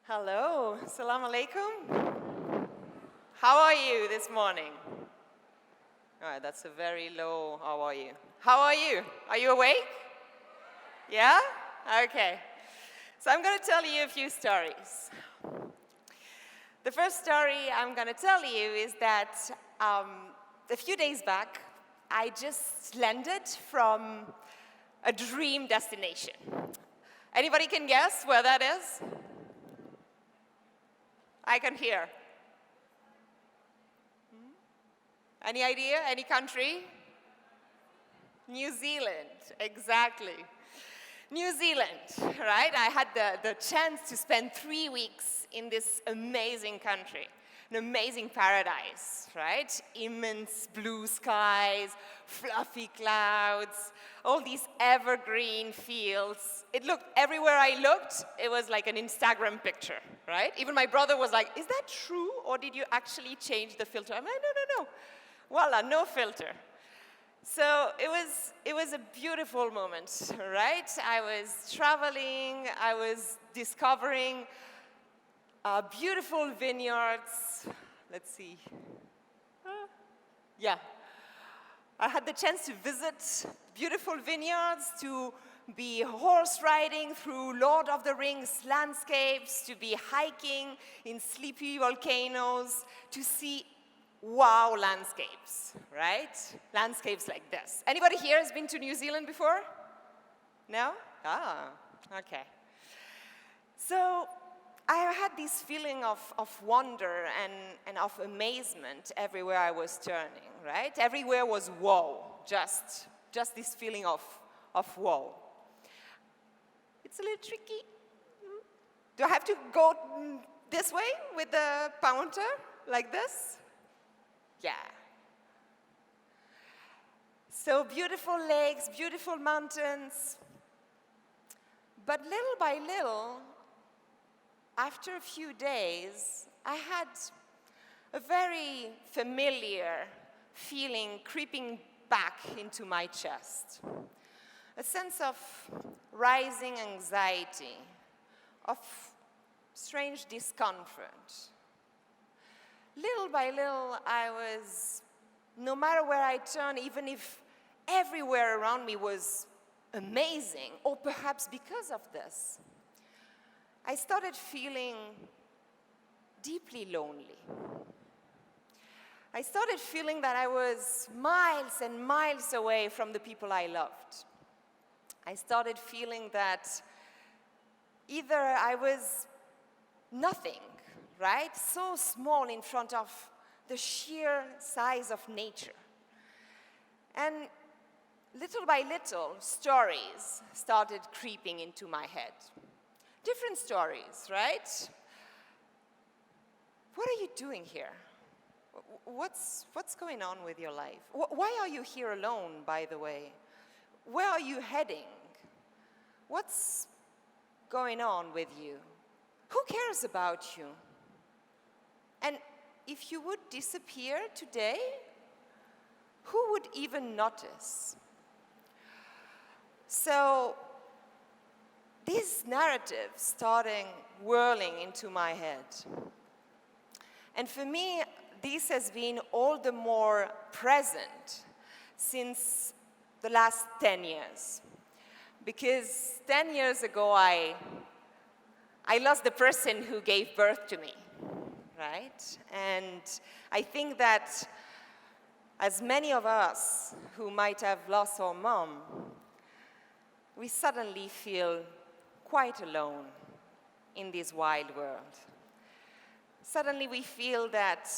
Hello, Assalamu alaikum. How are you this morning? All right, that's a very low, how are you? How are you? Are you awake? Yeah? Okay. So I'm going to tell you a few stories. The first story I'm going to tell you is that a few days back, I just landed from a dream destination. Anybody can guess where that is? I can hear. Any idea? Any country? New Zealand, exactly. New Zealand, right? I had the chance to spend 3 weeks in this amazing country, an amazing paradise, right? Immense blue skies, fluffy clouds, all these evergreen fields. It looked, everywhere I looked, it was like an Instagram picture, right? Even my brother was like, is that true, or did you actually change the filter? I'm like, no. Voila, no filter. So it was a beautiful moment, right? I was traveling, I was discovering beautiful vineyards. Let's see. Yeah. I had the chance to visit beautiful vineyards, to be horse riding through Lord of the Rings landscapes, to be hiking in sleepy volcanoes, to see wow landscapes, right? Landscapes like this. Anybody here has been to New Zealand before? No? Ah, okay. So I had this feeling of wonder and of amazement everywhere I was turning, right? Everywhere was wow, just this feeling of wow. It's a little tricky. Do I have to go this way with the pointer, like this? Yeah. So beautiful lakes, beautiful mountains. But little by little, after a few days, I had a very familiar feeling creeping back into my chest. A sense of rising anxiety, of strange discomfort. Little by little, no matter where I turned, even if everywhere around me was amazing, or perhaps because of this, I started feeling deeply lonely. I started feeling that I was miles and miles away from the people I loved. I started feeling that either I was nothing, right? So small in front of the sheer size of nature. And little by little, stories started creeping into my head. Different stories, right? What are you doing here? What's going on with your life? Why are you here alone, by the way? Where are you heading? What's going on with you? Who cares about you? And if you would disappear today, who would even notice? So these narratives started whirling into my head. And for me, this has been all the more present since the last 10 years. Because 10 years ago, I lost the person who gave birth to me, right? And I think that as many of us who might have lost our mom, we suddenly feel quite alone in this wild world. Suddenly we feel that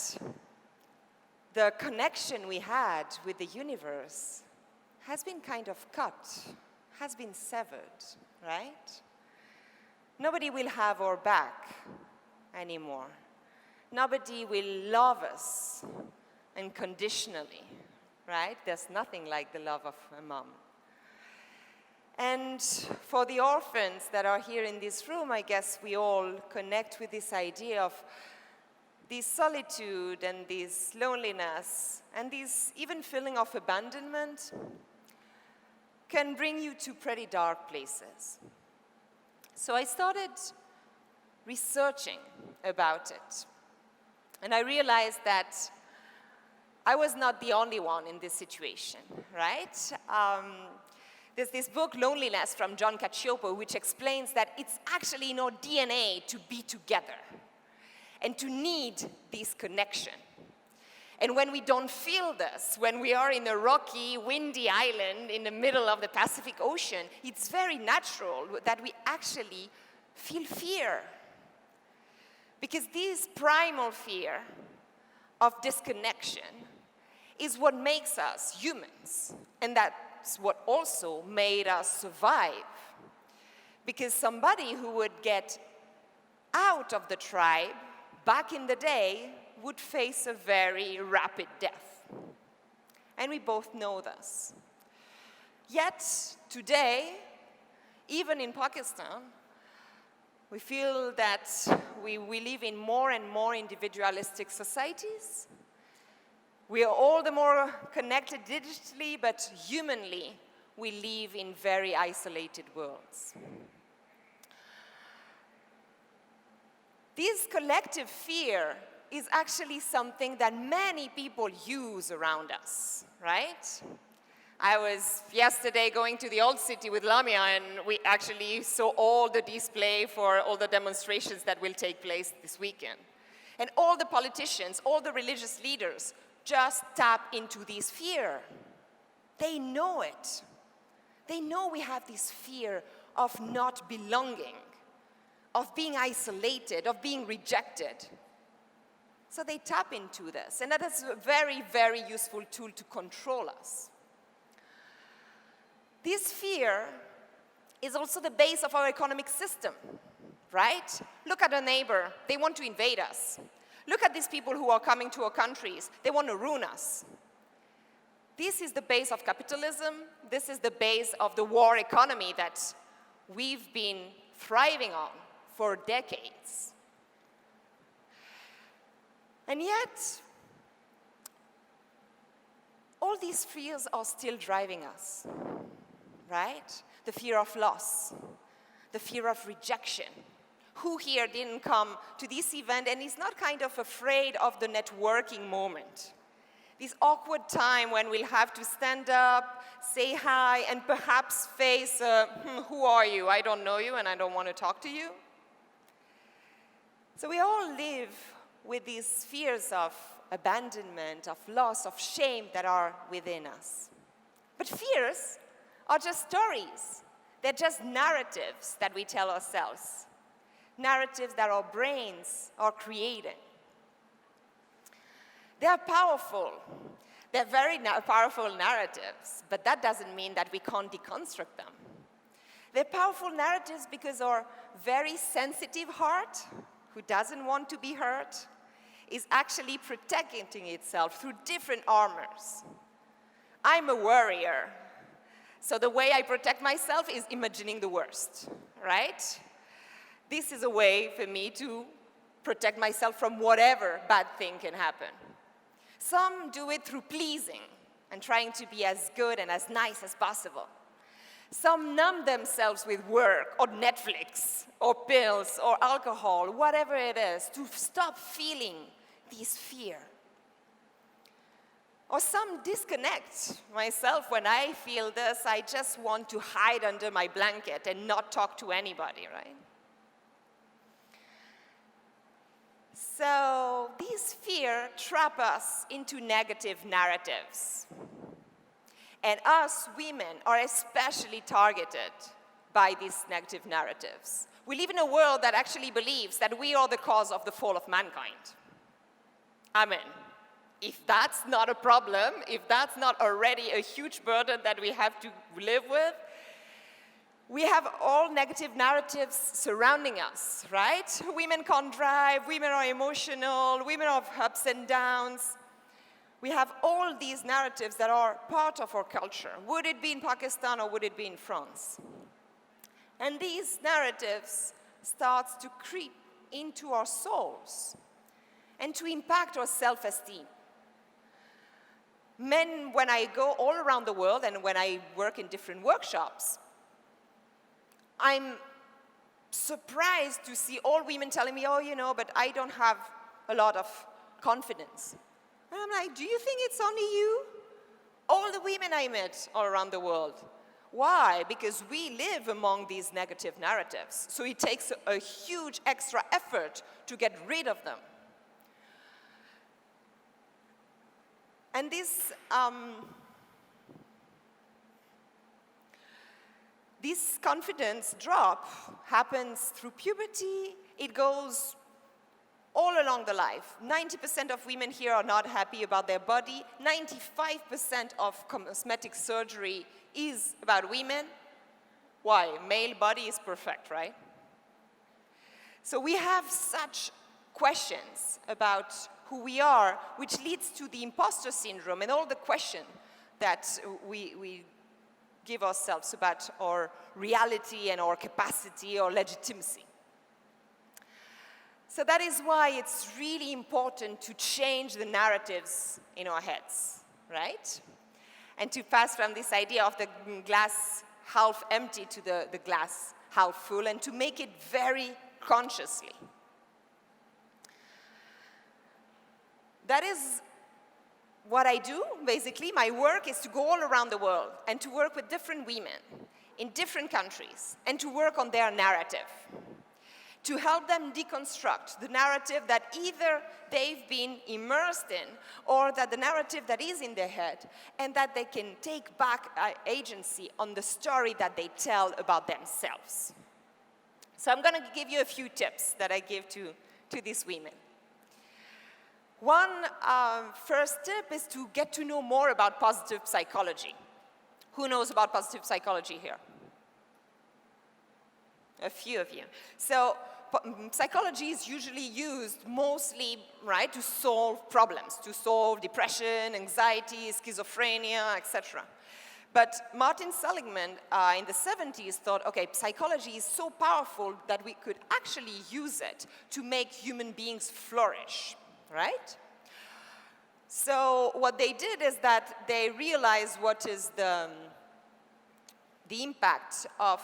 the connection we had with the universe has been kind of cut, has been severed, right? Nobody will have our back anymore. Nobody will love us unconditionally, right? There's nothing like the love of a mom. And for the orphans that are here in this room, I guess we all connect with this idea of this solitude and this loneliness and this even feeling of abandonment can bring you to pretty dark places. So I started researching about it. And I realized that I was not the only one in this situation, right? There's this book, Loneliness, from John Cacioppo, which explains that it's actually in our DNA to be together and to need this connection. And when we don't feel this, when we are in a rocky, windy island in the middle of the Pacific Ocean, it's very natural that we actually feel fear. Because this primal fear of disconnection is what makes us humans, and that's what also made us survive. Because somebody who would get out of the tribe back in the day would face a very rapid death. And we both know this. Yet, today, even in Pakistan, we feel that we live in more and more individualistic societies. We are all the more connected digitally, but humanly, we live in very isolated worlds. This collective fear is actually something that many people use around us, right? I was yesterday going to the Old City with Lamia, and we actually saw all the display for all the demonstrations that will take place this weekend. And all the politicians, all the religious leaders just tap into this fear. They know it. They know we have this fear of not belonging, of being isolated, of being rejected. So they tap into this, and that is a very, very useful tool to control us. This fear is also the base of our economic system, right? Look at our neighbor. They want to invade us. Look at these people who are coming to our countries. They want to ruin us. This is the base of capitalism. This is the base of the war economy that we've been thriving on for decades. And yet, all these fears are still driving us, right? The fear of loss, the fear of rejection. Who here didn't come to this event and is not kind of afraid of the networking moment? This awkward time when we'll have to stand up, say hi, and perhaps face, who are you? I don't know you and I don't want to talk to you. So we all live with these fears of abandonment, of loss, of shame that are within us. But fears are just stories. They're just narratives that we tell ourselves. Narratives that our brains are creating. They are powerful. They're very powerful narratives, but that doesn't mean that we can't deconstruct them. They're powerful narratives because our very sensitive heart, who doesn't want to be hurt, is actually protecting itself through different armors. I'm a worrier, so the way I protect myself is imagining the worst, right? This is a way for me to protect myself from whatever bad thing can happen. Some do it through pleasing and trying to be as good and as nice as possible. Some numb themselves with work or Netflix or pills or alcohol, whatever it is, to stop feeling this fear. Or some disconnect. Myself, when I feel this, I just want to hide under my blanket and not talk to anybody, right? So these fears trap us into negative narratives. And us women are especially targeted by these negative narratives. We live in a world that actually believes that we are the cause of the fall of mankind. Amen. If that's not a problem, if that's not already a huge burden that we have to live with, we have all negative narratives surrounding us, right? Women can't drive, women are emotional, women have ups and downs. We have all these narratives that are part of our culture. Would it be in Pakistan or would it be in France? And these narratives start to creep into our souls and to impact our self-esteem. Men, when I go all around the world and when I work in different workshops, I'm surprised to see all women telling me, oh, but I don't have a lot of confidence. And I'm like, do you think it's only you? All the women I met all around the world. Why? Because we live among these negative narratives. So it takes a huge extra effort to get rid of them. And this confidence drop happens through puberty. It goes all along the life. 90% of women here are not happy about their body. 95% of cosmetic surgery is about women. Why? Male body is perfect, right? So we have such questions about who we are, which leads to the imposter syndrome and all the questions that we give ourselves about our reality and our capacity or legitimacy. So that is why it's really important to change the narratives in our heads, right? And to pass from this idea of the glass half empty to the glass half full, and to make it very consciously. That is what I do, basically. My work is to go all around the world and to work with different women in different countries and to work on their narrative, to help them deconstruct the narrative that either they've been immersed in or that the narrative that is in their head, and that they can take back agency on the story that they tell about themselves. So I'm going to give you a few tips that I give to these women. One first tip is to get to know more about positive psychology. Who knows about positive psychology here? A few of you. So psychology is usually used mostly, right, to solve problems, to solve depression, anxiety, schizophrenia, etc. But Martin Seligman in the 70s thought, okay, psychology is so powerful that we could actually use it to make human beings flourish, right? So what they did is that they realized what is the impact of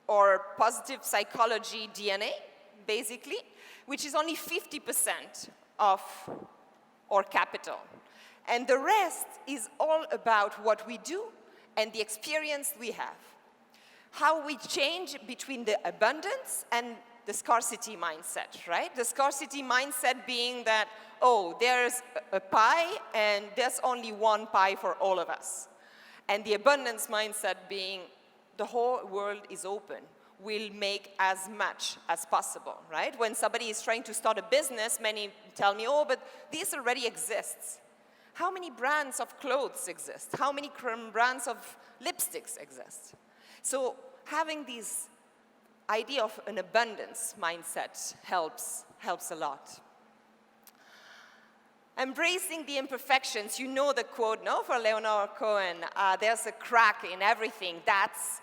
or positive psychology DNA, basically, which is only 50% of our capital. And the rest is all about what we do and the experience we have. How we change between the abundance and the scarcity mindset, right? The scarcity mindset being that, oh, there's a pie and there's only one pie for all of us. And the abundance mindset being, the whole world is open. We'll make as much as possible, right? When somebody is trying to start a business, many tell me, oh, but this already exists. How many brands of clothes exist? How many brands of lipsticks exist? So having this idea of an abundance mindset helps a lot. Embracing the imperfections. You know the quote, no, for Leonard Cohen, there's a crack in everything. That's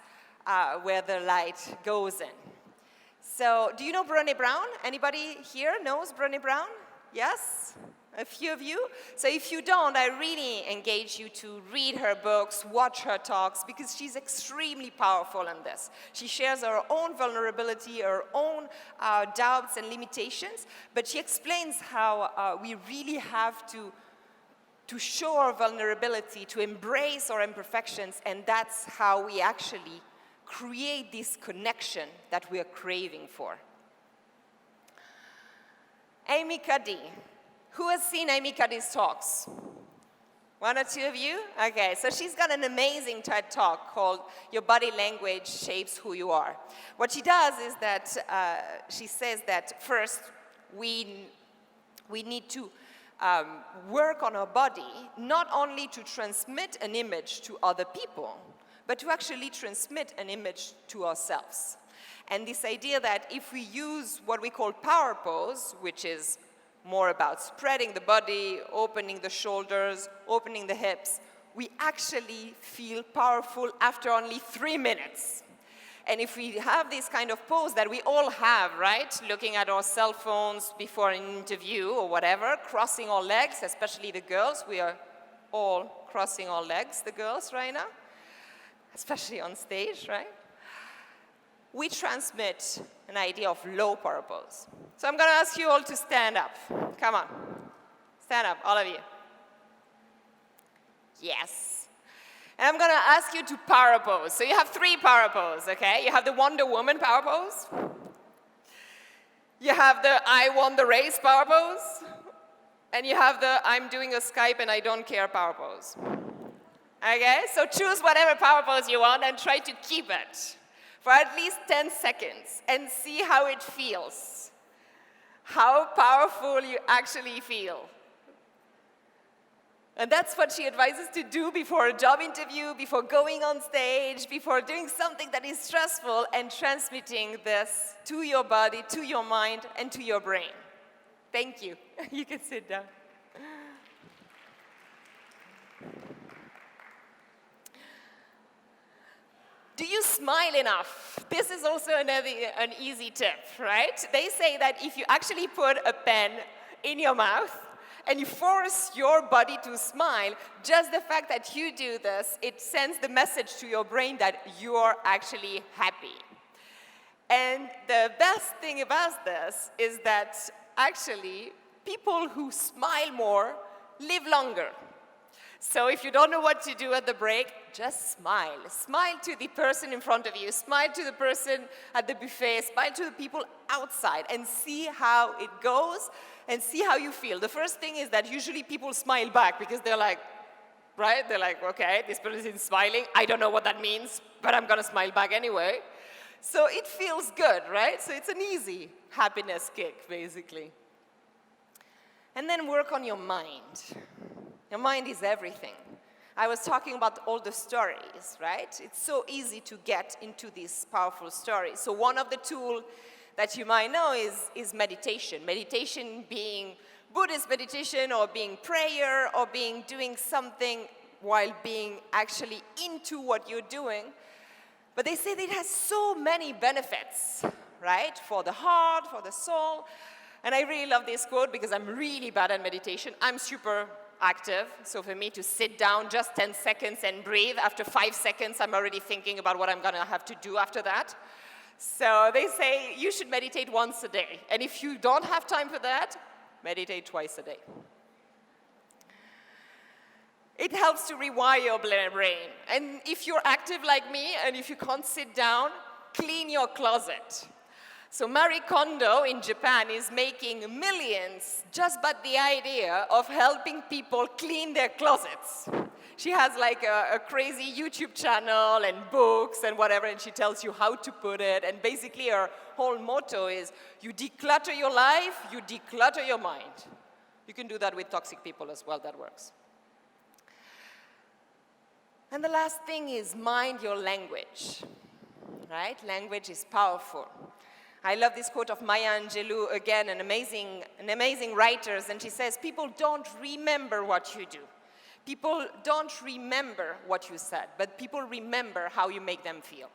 where the light goes in. So, do you know Brené Brown? Anybody here knows Brené Brown? Yes? A few of you? So if you don't, I really engage you to read her books, watch her talks, because she's extremely powerful in this. She shares her own vulnerability, her own doubts and limitations, but she explains how we really have to show our vulnerability, to embrace our imperfections, and that's how we actually create this connection that we are craving for. Amy Cuddy. Who has seen Amy Cuddy's talks? One or two of you? Okay, so she's got an amazing TED Talk called Your Body Language Shapes Who You Are. What she does is that she says that first we need to work on our body, not only to transmit an image to other people, but to actually transmit an image to ourselves. And this idea that if we use what we call power pose, which is more about spreading the body, opening the shoulders, opening the hips, we actually feel powerful after only 3 minutes. And if we have this kind of pose that we all have, right, looking at our cell phones before an interview or whatever, crossing our legs, especially the girls, we are all crossing our legs, the girls right now, especially on stage, right? we transmit an idea of low purpose. So I'm going to ask you all to stand up. Come on. Stand up, all of you. Yes. And I'm going to ask you to power pose. So you have 3 power poses, okay? You have the Wonder Woman power pose. You have the I won the race power pose. And you have the I'm doing a Skype and I don't care power pose. Okay? So choose whatever power pose you want and try to keep it for at least 10 seconds and see how it feels. How powerful you actually feel. And that's what she advises to do before a job interview, before going on stage, before doing something that is stressful, and transmitting this to your body, to your mind, and to your brain. Thank you. You can sit down. Do you smile enough? This is also an easy tip, right? They say that if you actually put a pen in your mouth and you force your body to smile, just the fact that you do this, it sends the message to your brain that you're actually happy. And the best thing about this is that actually people who smile more live longer. So if you don't know what to do at the break, just smile. Smile to the person in front of you, smile to the person at the buffet, smile to the people outside, and see how it goes, and see how you feel. The first thing is that usually people smile back because they're like, right? They're like, okay, this person is smiling. I don't know what that means, but I'm going to smile back anyway. So it feels good, right? So it's an easy happiness kick, basically. And then work on your mind. Your mind is everything. I was talking about all the stories, right? It's so easy to get into these powerful stories. So one of the tools that you might know is meditation. Meditation being Buddhist meditation, or being prayer, or being doing something while being actually into what you're doing. But they say that it has so many benefits, right? For the heart, for the soul. And I really love this quote because I'm really bad at meditation. I'm super active, so for me to sit down just 10 seconds and breathe, after 5 seconds I'm already thinking about what I'm going to have to do after that. So they say you should meditate once a day, and if you don't have time for that, meditate twice a day. It helps to rewire your brain, and if you're active like me and if you can't sit down, clean your closet. So Marie Kondo in Japan is making millions just by the idea of helping people clean their closets. She has like a crazy YouTube channel and books and whatever, and she tells you how to put it. And basically her whole motto is, you declutter your life, you declutter your mind. You can do that with toxic people as well, that works. And the last thing is mind your language, right? Language is powerful. I love this quote of Maya Angelou, again, an amazing writer, and she says, people don't remember what you do. People don't remember what you said, but people remember how you make them feel.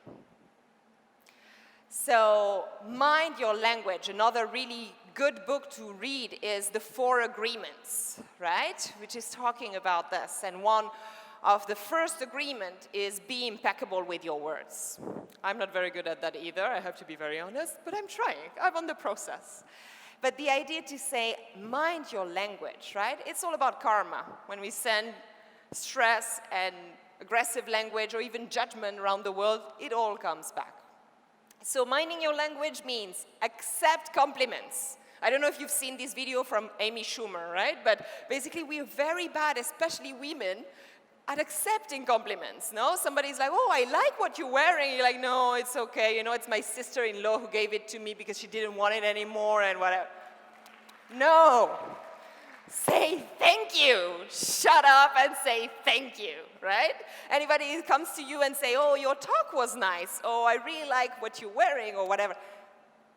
So, mind your language. Another really good book to read is The 4 Agreements, right? Which is talking about this. And one of the first agreement is be impeccable with your words. I'm not very good at that either, I have to be very honest, but I'm trying. I'm on the process. But the idea to say, mind your language, right? It's all about karma. When we send stress and aggressive language or even judgment around the world, it all comes back. So minding your language means accept compliments. I don't know if you've seen this video from Amy Schumer, right? But basically we are very bad, especially women, at accepting compliments, no? Somebody's like, oh, I like what you're wearing. You're like, no, it's okay. You know, it's my sister-in-law who gave it to me because she didn't want it anymore and whatever. No. Say thank you. Shut up and say thank you, right? Anybody who comes to you and say, oh, your talk was nice. Oh, I really like what you're wearing or whatever.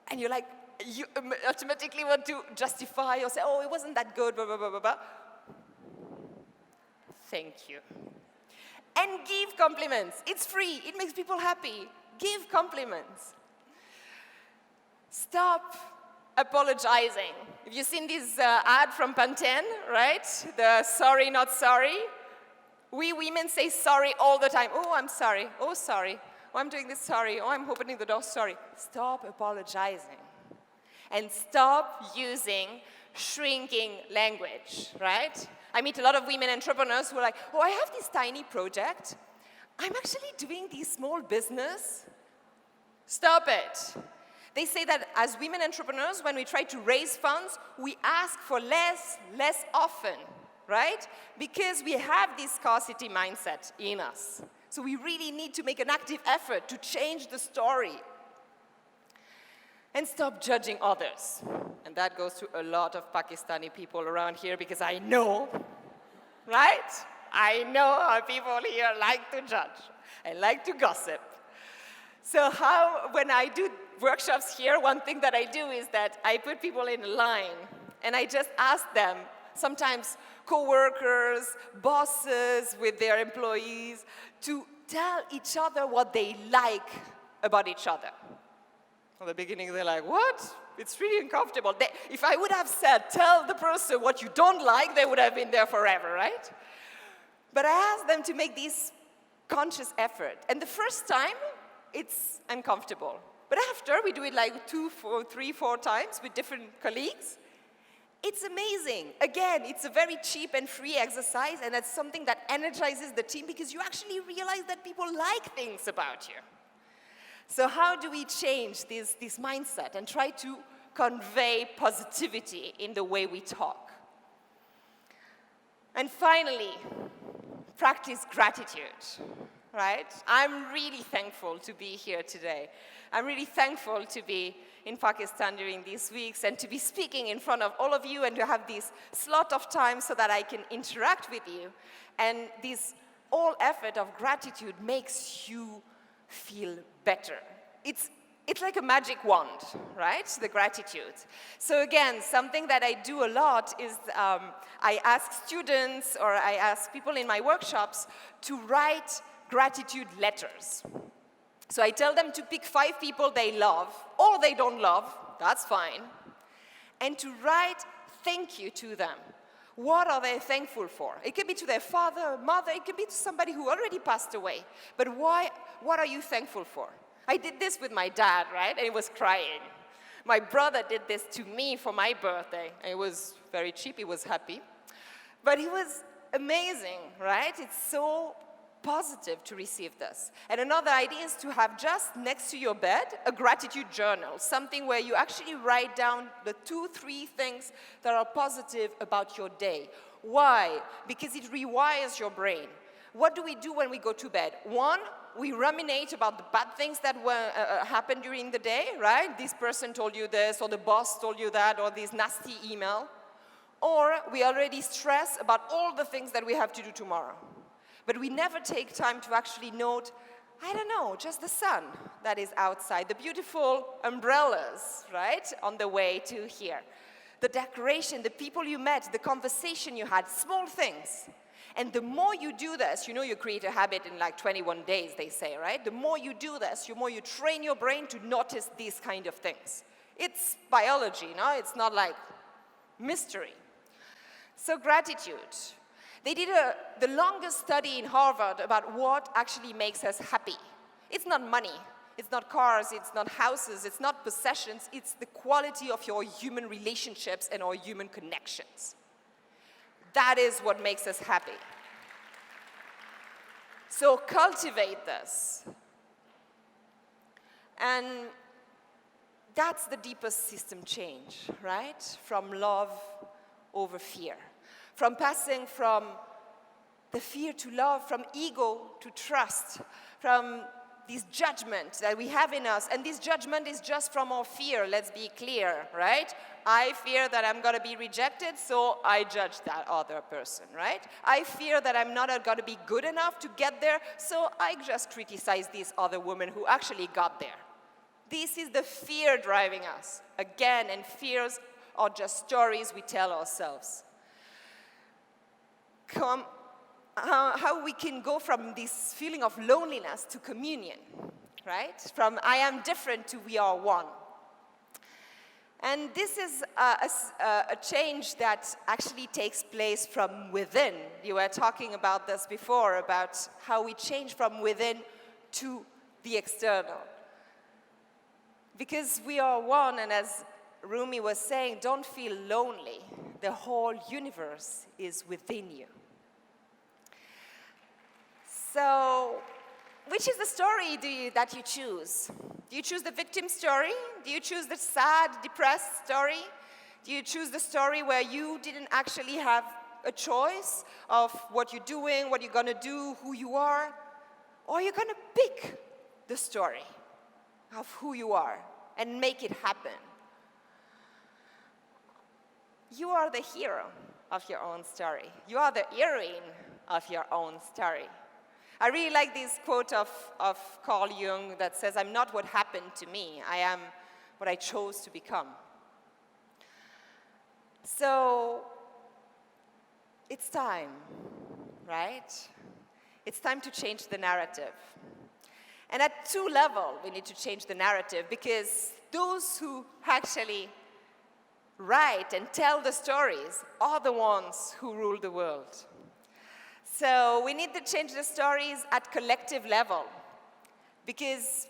And you're like, you automatically want to justify or say, oh, it wasn't that good, blah, blah, blah, blah, blah. Thank you. And give compliments. It's free. It makes people happy. Give compliments. Stop apologizing. Have you seen this ad from Pantene, right? The sorry, not sorry. We women say sorry all the time. Oh, I'm sorry. Oh, sorry. oh, I'm doing this, sorry, oh, I'm opening the door, sorry. Stop apologizing. And stop using shrinking language, right? I meet a lot of women entrepreneurs who are like, oh, I have this tiny project. I'm actually doing this small business. Stop it. They say that as women entrepreneurs, when we try to raise funds, we ask for less often, right? Because we have this scarcity mindset in us. So we really need to make an active effort to change the story. And stop judging others. And that goes to a lot of Pakistani people around here because I know, right? I know how people here like to judge and like to gossip. So when I do workshops here, one thing that I do is that I put people in a line and I just ask them, sometimes co-workers, bosses with their employees, to tell each other what they like about each other. At the beginning, they're like, what? It's really uncomfortable. If I would have said, tell the person what you don't like, they would have been there forever, right? But I asked them to make this conscious effort. And the first time, it's uncomfortable. But after, we do it like 2, 3, 4 times with different colleagues. It's amazing. Again, it's a very cheap and free exercise, and it's something that energizes the team because you actually realize that people like things about you. So how do we change this mindset and try to convey positivity in the way we talk? And finally, practice gratitude, right? I'm really thankful to be here today. I'm really thankful to be in Pakistan during these weeks and to be speaking in front of all of you and to have this slot of time so that I can interact with you. And this whole effort of gratitude makes you feel better. It's like a magic wand, right? The gratitude. So again, something that I do a lot is I ask students or I ask people in my workshops to write gratitude letters. So I tell them to pick 5 people they love or they don't love, that's fine, and to write thank you to them. What are they thankful for? It could be to their father, mother, it could be to somebody who already passed away. But what are you thankful for? I did this with my dad, right? And he was crying. My brother did this to me for my birthday. It was very cheap, he was happy. But it was amazing, right? It's so positive to receive this. And another idea is to have just next to your bed a gratitude journal, something where you actually write down the 2, 3 things that are positive about your day. Why? Because it rewires your brain. What do we do when we go to bed? 1, we ruminate about the bad things that happened during the day, right? This person told you this, or the boss told you that, or this nasty email. Or we already stress about all the things that we have to do tomorrow. But we never take time to actually note, I don't know, just the sun that is outside, the beautiful umbrellas, right, on the way to here. The decoration, the people you met, the conversation you had, small things. And the more you do this, you know you create a habit in like 21 days, they say, right? The more you do this, the more you train your brain to notice these kind of things. It's biology, no? It's not like mystery. So gratitude. They did the longest study in Harvard about what actually makes us happy. It's not money, it's not cars, it's not houses, it's not possessions, it's the quality of your human relationships and our human connections. That is what makes us happy. So cultivate this. And that's the deepest system change, right? From love over fear. From passing from the fear to love, from ego to trust, from this judgment that we have in us. And this judgment is just from our fear, let's be clear, right? I fear that I'm going to be rejected, so I judge that other person, right? I fear that I'm not going to be good enough to get there, so I just criticize this other woman who actually got there. This is the fear driving us. Again, and fears are just stories we tell ourselves. How we can go from this feeling of loneliness to communion, right? From I am different to we are one. And this is a change that actually takes place from within. You were talking about this before, about how we change from within to the external. Because we are one, and as Rumi was saying, don't feel lonely. The whole universe is within you. So, which is the story that you choose? Do you choose the victim story? Do you choose the sad, depressed story? Do you choose the story where you didn't actually have a choice of what you're doing, what you're gonna do, who you are? Or are you gonna pick the story of who you are and make it happen? You are the hero of your own story. You are the heroine of your own story. I really like this quote of Carl Jung that says, "I'm not what happened to me, I am what I chose to become." So, it's time, right? It's time to change the narrative. And at two levels, we need to change the narrative, because those who actually write and tell the stories are the ones who rule the world. So we need to change the stories at collective level, because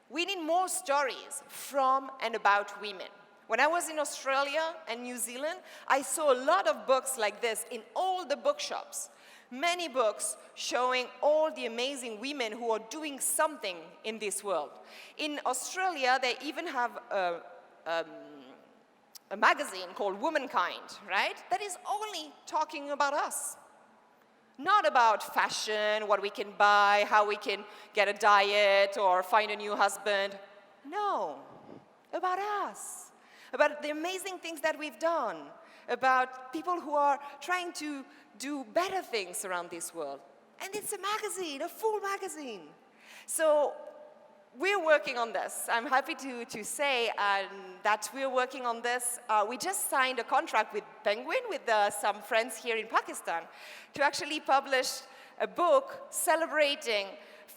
we need more stories from and about women. When I was in Australia and New Zealand, I saw a lot of books like this in all the bookshops. Many books showing all the amazing women who are doing something in this world. In Australia, they even have a magazine called Womankind, right? That is only talking about us. Not about fashion, what we can buy, how we can get a diet or find a new husband. No, about us. About the amazing things that we've done. About people who are trying to do better things around this world. And it's a magazine, a full magazine. So we're working on this. I'm happy to say that we're working on this. We just signed a contract with Penguin, with some friends here in Pakistan, to actually publish a book celebrating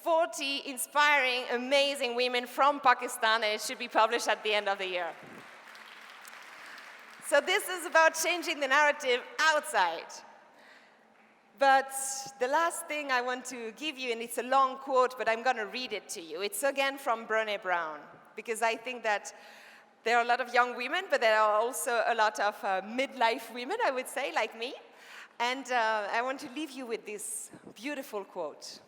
40 inspiring, amazing women from Pakistan, and it should be published at the end of the year. So this is about changing the narrative outside. But the last thing I want to give you, and it's a long quote, but I'm going to read it to you. It's again from Brené Brown, because I think that there are a lot of young women, but there are also a lot of midlife women, I would say, like me. And I want to leave you with this beautiful quote.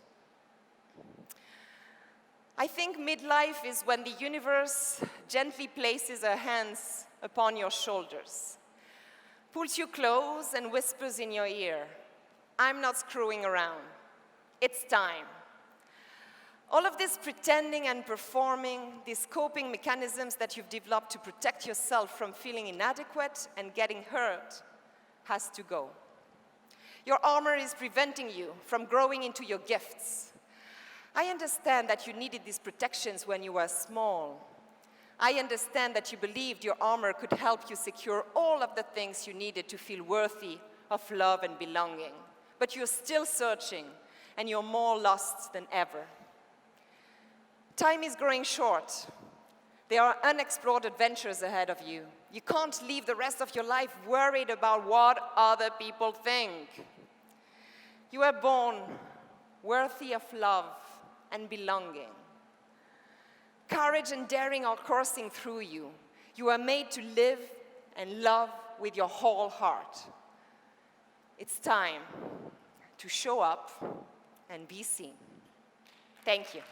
I think midlife is when the universe gently places her hands upon your shoulders, pulls you close and whispers in your ear, "I'm not screwing around. It's time." All of this pretending and performing, these coping mechanisms that you've developed to protect yourself from feeling inadequate and getting hurt, has to go. Your armor is preventing you from growing into your gifts. I understand that you needed these protections when you were small. I understand that you believed your armor could help you secure all of the things you needed to feel worthy of love and belonging. But you're still searching, and you're more lost than ever. Time is growing short. There are unexplored adventures ahead of you. You can't live the rest of your life worried about what other people think. You were born worthy of love and belonging. Courage and daring are coursing through you. You are made to live and love with your whole heart. It's time to show up and be seen. Thank you.